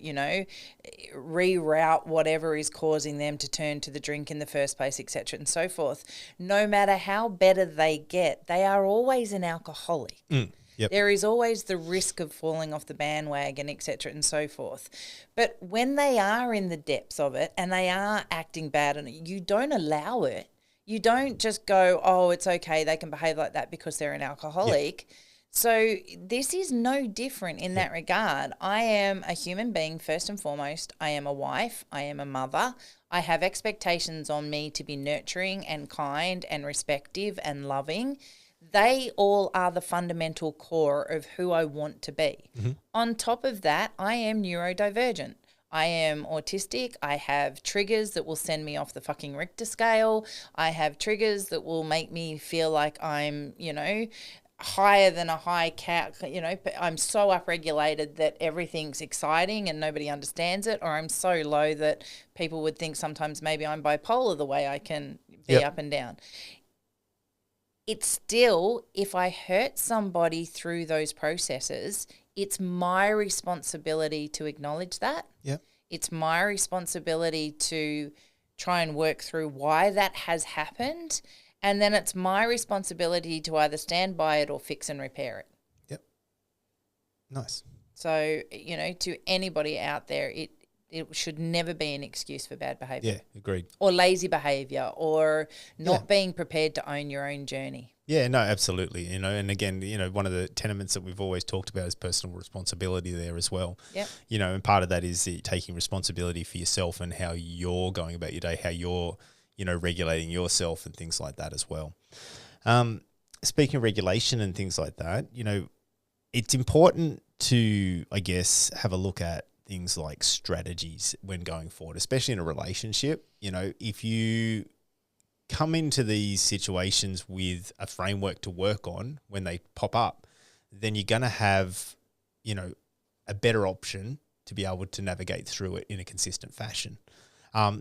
reroute whatever is causing them to turn to the drink in the first place, etc., and so forth. No matter how better they get, they are always an alcoholic. Yep. There is always the risk of falling off the bandwagon, etc., and so forth. But when they are in the depths of it and they are acting bad on it, you don't allow it. You don't just go, oh, it's okay, they can behave like that because they're an alcoholic. Yep. So this is no different in that regard. I am a human being first and foremost. I am a wife. I am a mother. I have expectations on me to be nurturing and kind and respective and loving. They all are the fundamental core of who I want to be. On top of that, I am neurodivergent. I am autistic. I have triggers that will send me off the fucking Richter scale. I have triggers that will make me feel like I'm, higher than a high cat, I'm so upregulated that everything's exciting and nobody understands it, or I'm so low that people would think sometimes maybe I'm bipolar the way I can be up and down. It's still, if I hurt somebody through those processes, it's my responsibility to acknowledge that. Yep. It's my responsibility to try and work through why that has happened. And then it's my responsibility to either stand by it or fix and repair it. Yep. Nice. So, to anybody out there, it should never be an excuse for bad behaviour. Yeah, agreed. Or lazy behaviour or not being prepared to own your own journey. Yeah, no, absolutely. And again, one of the tenements that we've always talked about is personal responsibility there as well. Yep. And part of that is taking responsibility for yourself and how you're going about your day, how you're regulating yourself and things like that as well. Speaking of regulation and things like that, it's important to, I guess, have a look at things like strategies when going forward, especially in a relationship. If you come into these situations with a framework to work on when they pop up, then you're going to have, a better option to be able to navigate through it in a consistent fashion.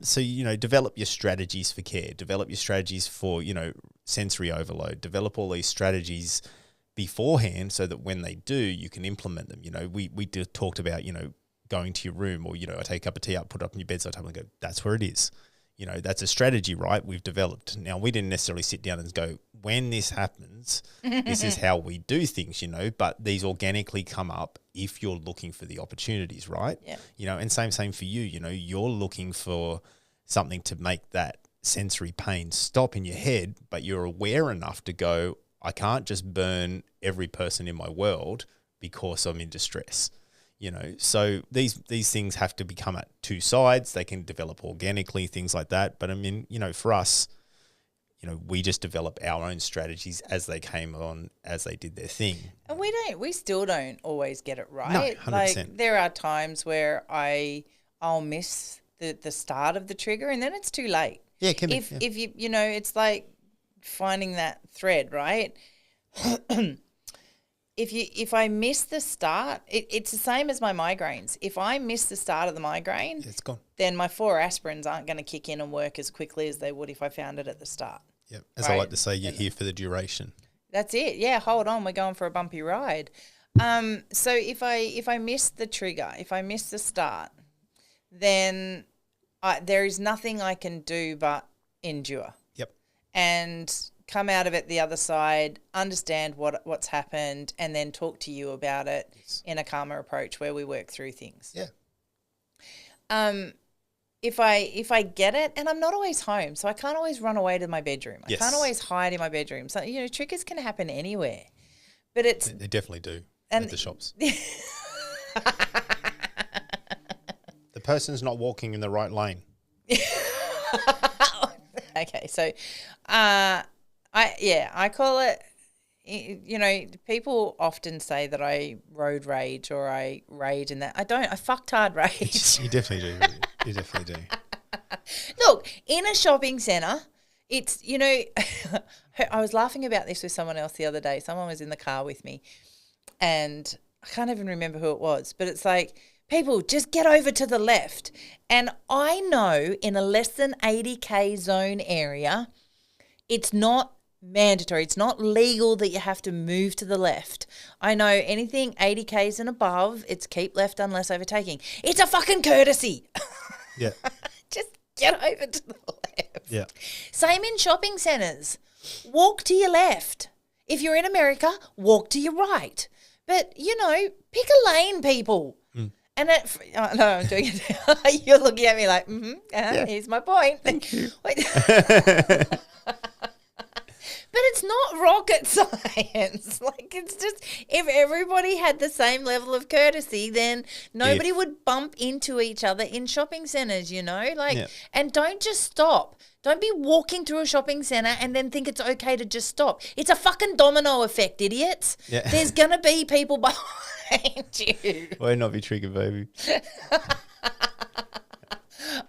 So, develop your strategies for care, develop your strategies for, sensory overload, develop all these strategies beforehand so that when they do, you can implement them. We talked about, going to your room or, I take a cup of tea out, put it up on your bedside table and go, that's where it is. That's a strategy, right? We've developed. Now, we didn't necessarily sit down and go, when this happens, this is how we do things, but these organically come up if you're looking for the opportunities, right? Yeah. And same for you, you're looking for something to make that sensory pain stop in your head, but you're aware enough to go, I can't just burn every person in my world because I'm in distress. So these things have to become at two sides. They can develop organically, things like that. But for us, we just develop our own strategies as they came on, as they did their thing. And we still don't always get it right. No, 100%. Like there are times where I'll miss the start of the trigger and then it's too late. Yeah, it can be. If you know, it's like finding that thread, right? If I miss the start, it's the same as my migraines. If I miss the start of the migraine, It's gone. then my 4 aspirins aren't going to kick in and work as quickly as they would if I found it at the start. Yeah, as I like to say, you're here for the duration. That's it. Yeah, hold on, we're going for a bumpy ride. So if I miss the trigger, if I miss the start, then there is nothing I can do but endure. Yep. And come out of it the other side, understand what's happened, and then talk to you about it in a calmer approach where we work through things. Yeah. If I get it, and I'm not always home, so I can't always run away to my bedroom. Yes. I can't always hide in my bedroom. So, triggers can happen anywhere. But it's... They definitely do at the shops. The person's not walking in the right lane. Okay, so I call it, people often say that I road rage or I rage and that. I don't. I fucked hard rage. You definitely do. You definitely do. Look, in a shopping centre, it's, I was laughing about this with someone else the other day. Someone was in the car with me and I can't even remember who it was, but it's like, people, just get over to the left. And I know in a less than 80K zone area, it's not mandatory. It's not legal that you have to move to the left. I know anything 80Ks and above, it's keep left unless overtaking. It's a fucking courtesy. Yeah. Just get over to the left. Yeah. Same in shopping centres. Walk to your left. If you're in America, walk to your right. But, pick a lane, people. And no, I'm doing it. You're looking at me like, here's my point. Thank you. But it's not rocket science. Like, it's just, if everybody had the same level of courtesy, then nobody would bump into each other in shopping centres, And don't just stop. Don't be walking through a shopping centre and then think it's okay to just stop. It's a fucking domino effect, idiots. Yeah. There's going to be people behind you. Why not be triggered, baby?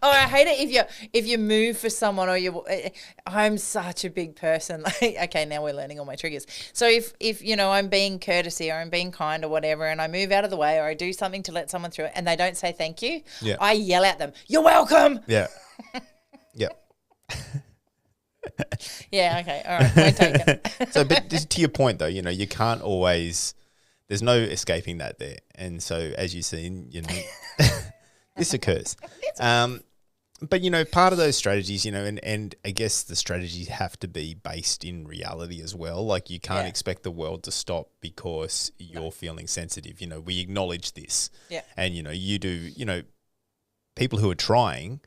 Oh, I hate it if you move for someone or I'm such a big person. Okay, now we're learning all my triggers. So if I'm being courtesy or I'm being kind or whatever, and I move out of the way or I do something to let someone through and they don't say thank you, I yell at them, "You're welcome." Yeah. Yeah. Yeah. Okay. All right. Point taken. So, but just to your point though, you can't always. There's no escaping that there, and so as you've seen, this occurs. But part of those strategies, and I guess the strategies have to be based in reality as well. Like you can't expect the world to stop because you're feeling sensitive. We acknowledge this. Yeah. And you do. People who are trying,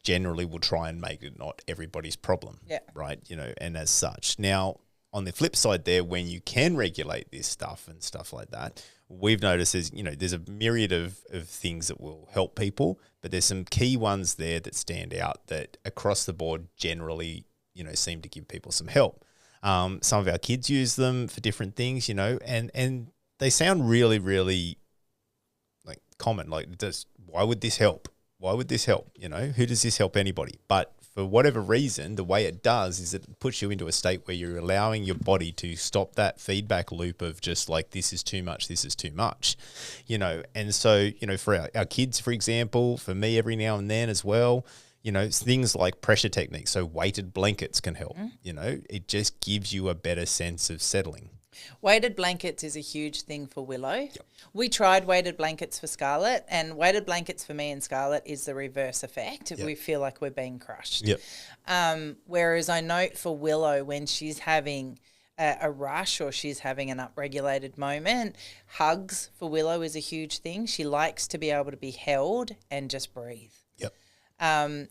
generally will try and make it not everybody's problem. Yeah. Right. And as such, now on the flip side, there when you can regulate this stuff and stuff like that. We've noticed there's a myriad of things that will help people, but there's some key ones there that stand out that across the board generally, seem to give people some help. Some of our kids use them for different things, and they sound really, really like common. Like, why would this help? Why would this help? Who does this help anybody? But for whatever reason, the way it does is it puts you into a state where you're allowing your body to stop that feedback loop of just like, this is too much, And so, for our kids, for example, for me every now and then as well, things like pressure techniques. So weighted blankets can help, it just gives you a better sense of settling. Weighted blankets is a huge thing for Willow. Yep. We tried weighted blankets for Scarlett, and weighted blankets for me and Scarlett is the reverse effect. Yep. We feel like we're being crushed. Yep. Whereas I note for Willow, when she's having a rush or she's having an upregulated moment, hugs for Willow is a huge thing. She likes to be able to be held and just breathe. Yep.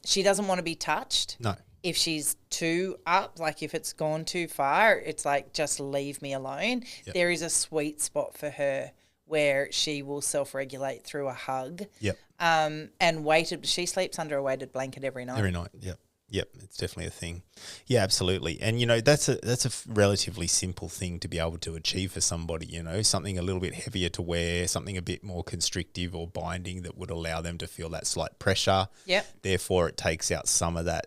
She doesn't want to be touched. No. If she's too up, like if it's gone too far, it's like, just leave me alone. Yep. There is a sweet spot for her where she will self-regulate through a hug. Yep. And she sleeps under a weighted blanket every night. Every night, yep. Yep, it's definitely a thing. Yeah, absolutely. And that's a relatively simple thing to be able to achieve for somebody, something a little bit heavier to wear, something a bit more constrictive or binding that would allow them to feel that slight pressure. Yep. Therefore, it takes out some of that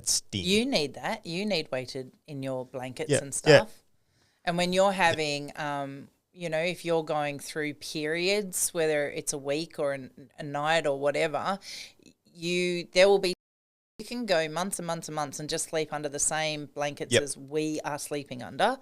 sting. You need that. You need weighted in your blankets Yeah, and stuff. Yeah. And when you're having, if you're going through periods, whether it's a week or a night or whatever, there will be. You can go months and months and months and just sleep under the same blankets as we are sleeping under.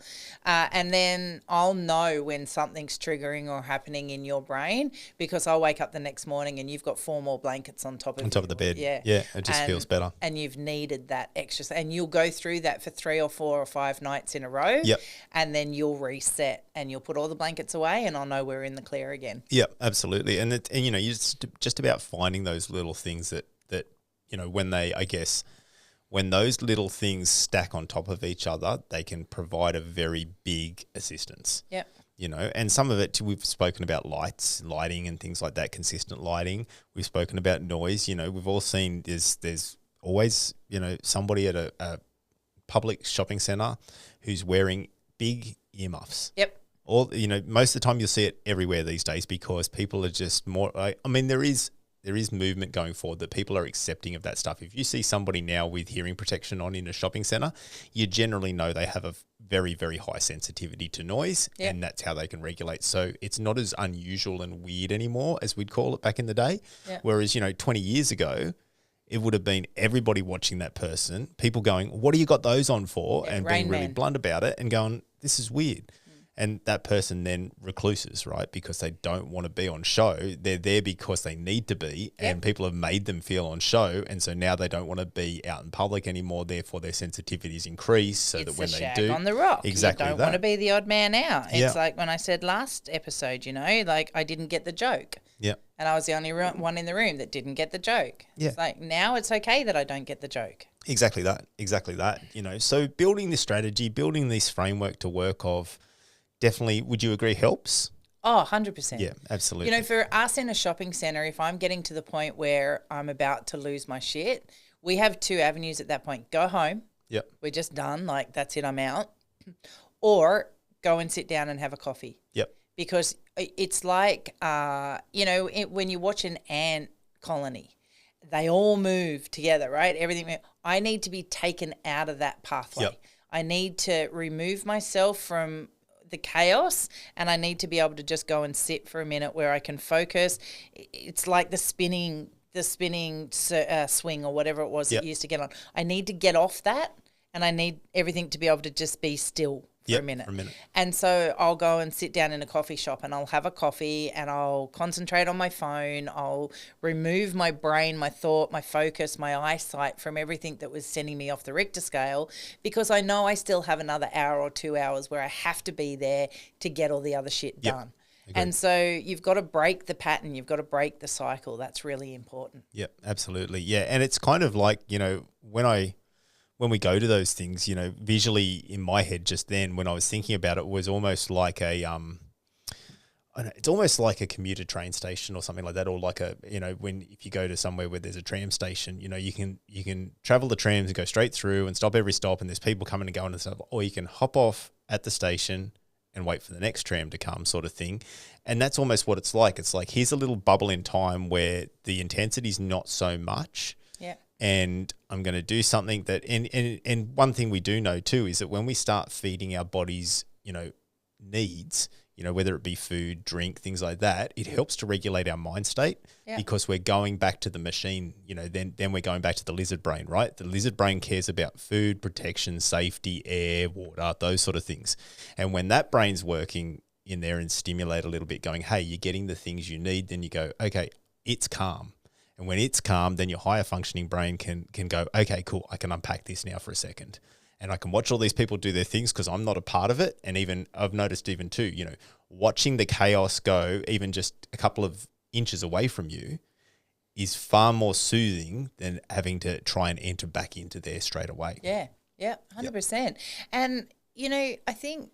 And then I'll know when something's triggering or happening in your brain because I'll wake up the next morning and you've got 4 more blankets on top of the bed. Yeah. Yeah, it just feels better. And you've needed that extra. And you'll go through that for 3 or 4 or 5 nights in a row. Yep. And then you'll reset and you'll put all the blankets away and I'll know we're in the clear again. Yep, absolutely. And you're just about finding those little things that when those little things stack on top of each other, they can provide a very big assistance. Yep. And some of it, we've spoken about lighting and things like that, consistent lighting. We've spoken about noise. We've all seen there's always, somebody at a public shopping centre who's wearing big earmuffs. Yep. Most of the time you'll see it everywhere these days because people are just more, there is movement going forward that people are accepting of that stuff. If you see somebody now with hearing protection on in a shopping centre, you generally know they have a very, very high sensitivity to noise and that's how they can regulate. So it's not as unusual and weird anymore as we'd call it back in the day. Yep. Whereas, 20 years ago, it would have been everybody watching that person, people going, what do you got those on for? And being really blunt about it and going, this is weird. And that person then recluses, right? Because they don't want to be on show. They're there because they need to be, and people have made them feel on show. And so now they don't want to be out in public anymore. Therefore, their sensitivities increase so that when they do, on the rock, exactly, you don't want to be the odd man out. It's Yeah. like when I said last episode, like I didn't get the joke. Yeah. And I was the only one in the room that didn't get the joke. Yeah. It's like now it's okay that I don't get the joke. Exactly that. So building this strategy, building this framework to work of, definitely, would you agree, helps? Oh, 100%. Yeah, absolutely. For us in a shopping centre, if I'm getting to the point where I'm about to lose my shit, we have 2 avenues at that point. Go home. Yep. We're just done. Like, that's it, I'm out. Or go and sit down and have a coffee. Yep. Because it's like, when you watch an ant colony, they all move together, right? Everything. I need to be taken out of that pathway. Yep. I need to remove myself from the chaos and I need to be able to just go and sit for a minute where I can focus. It's like the spinning swing or whatever it was that you used to get on. I need to get off that and I need everything to be able to just be still for a minute. And so I'll go and sit down in a coffee shop and I'll have a coffee and I'll concentrate on my phone. I'll remove my brain, my thought, my focus, my eyesight from everything that was sending me off the Richter scale because I know I still have another hour or 2 hours where I have to be there to get all the other shit done. Agreed. And so you've got to break the pattern. You've got to break the cycle. That's really important. Yep, absolutely. Yeah, and it's kind of like, when we go to those things, visually in my head just then when I was thinking about it was almost like it's almost like a commuter train station or something like that, or like if you go to somewhere where there's a tram station, you can travel the trams and go straight through and stop every stop and there's people coming and going and stuff, or you can hop off at the station and wait for the next tram to come sort of thing. And that's almost what it's like. It's like, here's a little bubble in time where the intensity is not so much. Yeah. And I'm going to do something that, and one thing we do know too is that when we start feeding our bodies, needs, whether it be food, drink, things like that, it helps to regulate our mind state because we're going back to the machine, then we're going back to the lizard brain, right? The lizard brain cares about food, protection, safety, air, water, those sort of things. And when that brain's working in there and stimulate a little bit going, hey, you're getting the things you need, then you go, okay, it's calm. And when it's calm, then your higher functioning brain can go, okay, cool, I can unpack this now for a second. And I can watch all these people do their things because I'm not a part of it. And even I've noticed even too, watching the chaos go even just a couple of inches away from you is far more soothing than having to try and enter back into there straight away. Yeah, 100%. Yep. And, I think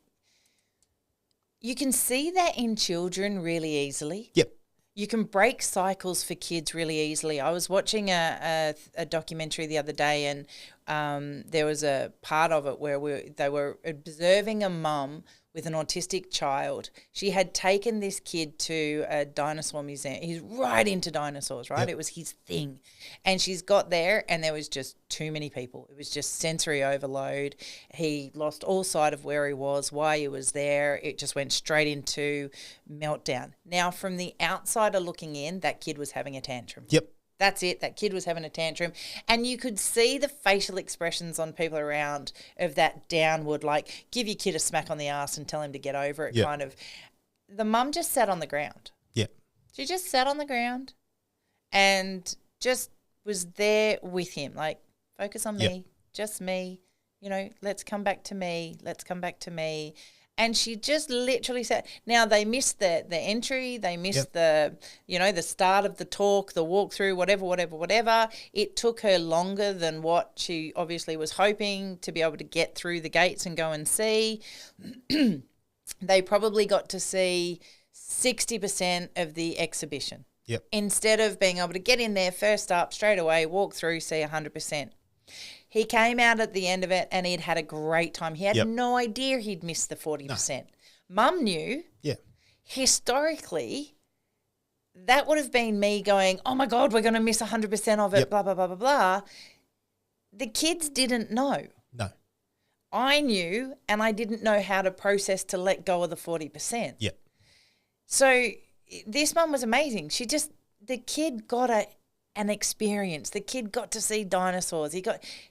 you can see that in children really easily. Yep. You can break cycles for kids really easily. I was watching a documentary the other day and there was a part of it where they were observing a mum with an autistic child. She had taken this kid to a dinosaur museum. He's right into dinosaurs, right? Yep. It was his thing. And she's got there and there was just too many people. It was just sensory overload. He lost all sight of where he was, why he was there. It just went straight into meltdown. Now, from the outsider looking in, that kid was having a tantrum. Yep. That's it. That kid was having a tantrum. And you could see the facial expressions on people around of that downward, like give your kid a smack on the ass and tell him to get over it kind of. The mum just sat on the ground. Yeah. She just sat on the ground and just was there with him, like, focus on me, just me, let's come back to me, let's come back to me. And she just literally said, now they missed the entry, they missed the start of the talk, the walkthrough, whatever. It took her longer than what she obviously was hoping to be able to get through the gates and go and see. They probably got to see 60% of the exhibition. Yep. Instead of being able to get in there first up, straight away, walk through, see 100%. He came out at the end of it and he'd had a great time. He had no idea he'd missed the 40%. No. Mum knew. Yeah. Historically, that would have been me going, oh, my God, we're going to miss 100% of it, blah, blah, blah, blah, blah. The kids didn't know. No. I knew, and I didn't know how to process to let go of the 40%. Yeah. So this mum was amazing. The kid got an experience. The kid got to see dinosaurs.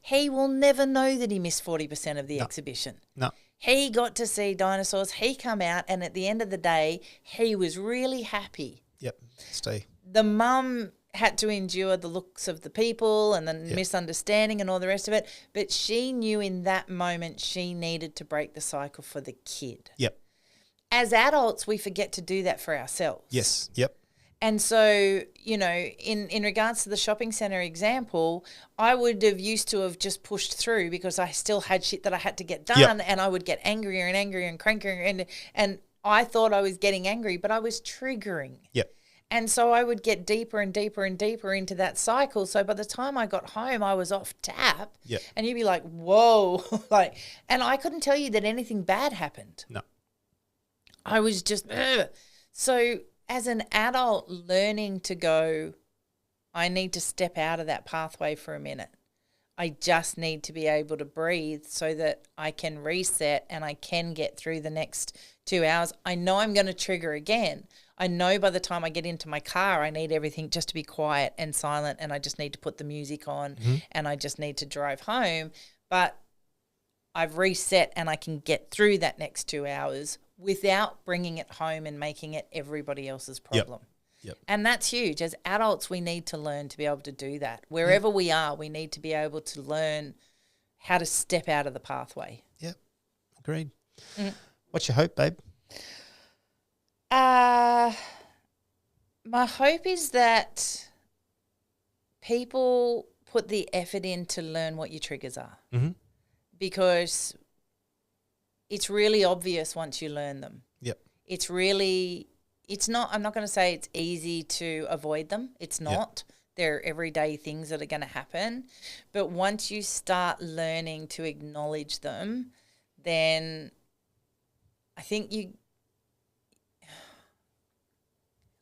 He will never know that he missed 40% of the exhibition. No. He got to see dinosaurs. He come out, and at the end of the day, he was really happy. Yep. Stay. The mum had to endure the looks of the people and the misunderstanding and all the rest of it, but she knew in that moment she needed to break the cycle for the kid. Yep. As adults, we forget to do that for ourselves. Yes. Yep. And so, in regards to the shopping centre example, I would have used to have just pushed through because I still had shit that I had to get done and I would get angrier and angrier and crankier and I thought I was getting angry, but I was triggering. Yep. And so I would get deeper and deeper and deeper into that cycle. So by the time I got home, I was off tap. Yep. And you'd be like, whoa. And I couldn't tell you that anything bad happened. No. I was just, ugh. So as an adult learning to go, I need to step out of that pathway for a minute. I just need to be able to breathe so that I can reset and I can get through the next 2 hours. I know I'm going to trigger again. I know by the time I get into my car, I need everything just to be quiet and silent and I just need to put the music on and I just need to drive home. But I've reset and I can get through that next 2 hours without bringing it home and making it everybody else's problem. Yep. And that's huge. As adults, we need to learn to be able to do that. Wherever we are, we need to be able to learn how to step out of the pathway. Yep. Agreed. What's your hope, babe? My hope is that people put the effort in to learn what your triggers are. Because it's really obvious once you learn them. Yep. I'm not going to say it's easy to avoid them. It's not. Yep. They're everyday things that are going to happen. But once you start learning to acknowledge them, then I think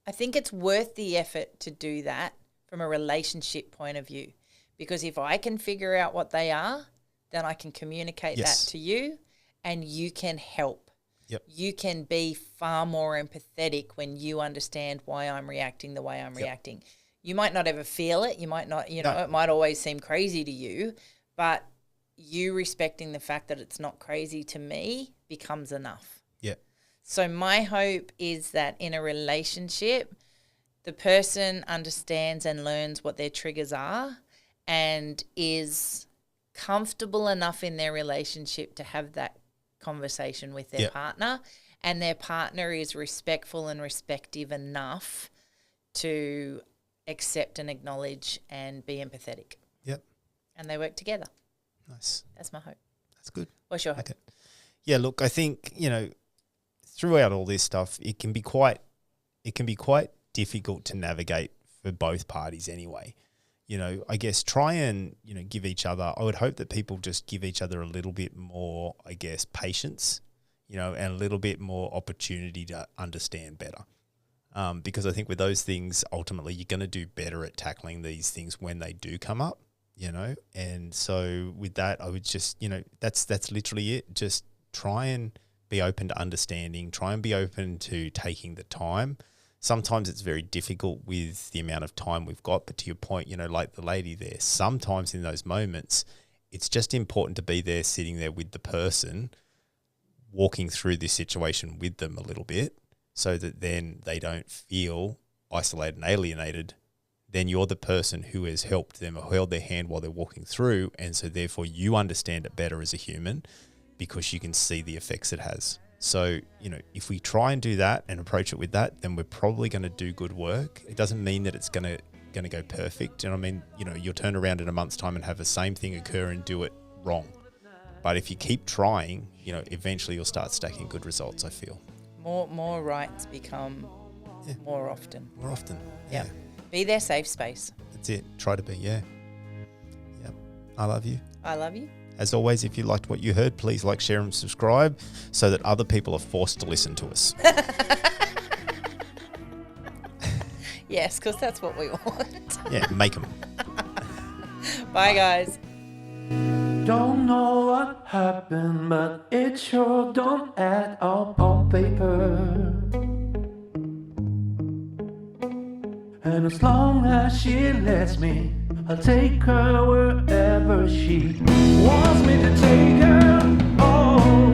it's worth the effort to do that from a relationship point of view. Because if I can figure out what they are, then I can communicate that to you and you can help. Yep. You can be far more empathetic when you understand why I'm reacting the way I'm reacting. You might not ever feel it. You might not, it might always seem crazy to you, but you respecting the fact that it's not crazy to me becomes enough. Yeah. So my hope is that in a relationship, the person understands and learns what their triggers are and is comfortable enough in their relationship to have that conversation with their partner, and their partner is respectful and respective enough to accept and acknowledge and be empathetic. Yep. And they work together. Nice. That's my hope. That's good. What's your hope? Okay. Yeah, look, I think, throughout all this stuff, it can be quite difficult to navigate for both parties anyway. I guess try and, give each other, I would hope that people just give each other a little bit more, I guess, patience, and a little bit more opportunity to understand better. Because I think with those things, ultimately, you're going to do better at tackling these things when they do come up, And so with that, I would just, that's literally it. Just try and be open to understanding, try and be open to taking the time. Sometimes it's very difficult with the amount of time we've got, but to your point, like the lady there, sometimes in those moments, it's just important to be there, sitting there with the person, walking through this situation with them a little bit, so that then they don't feel isolated and alienated. Then you're the person who has helped them or held their hand while they're walking through, and so therefore you understand it better as a human because you can see the effects it has. So, if we try and do that and approach it with that, then we're probably going to do good work. It doesn't mean that it's going to go perfect. And you'll turn around in a month's time and have the same thing occur and do it wrong. But if you keep trying, eventually you'll start stacking good results, I feel. More rights become more often. More often, yeah. Be their safe space. That's it. Try to be, yeah. I love you. I love you. As always, if you liked what you heard, please like, share and subscribe so that other people are forced to listen to us. Yes, because that's what we want. Yeah, make them. Bye, guys. Don't know what happened, but it sure don't add up on paper. And as long as she lets me, I'll take her wherever she wants me to take her. Oh,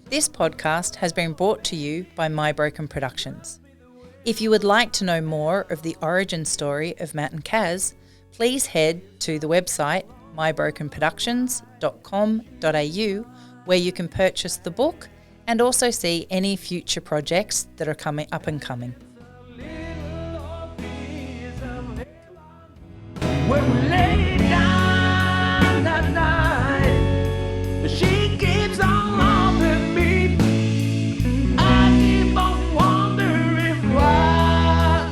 this podcast has been brought to you by My Broken Productions. If you would like to know more of the origin story of Matt and Kaz, please head to the website mybrokenproductions.com.au, where you can purchase the book and also see any future projects that are coming up and coming. when we lay down that night, she keeps on loving me. I keep on wondering why.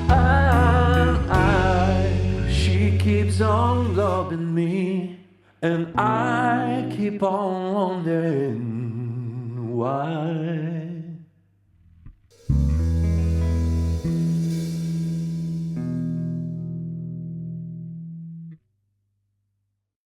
She keeps on loving me, and I keep on wondering why.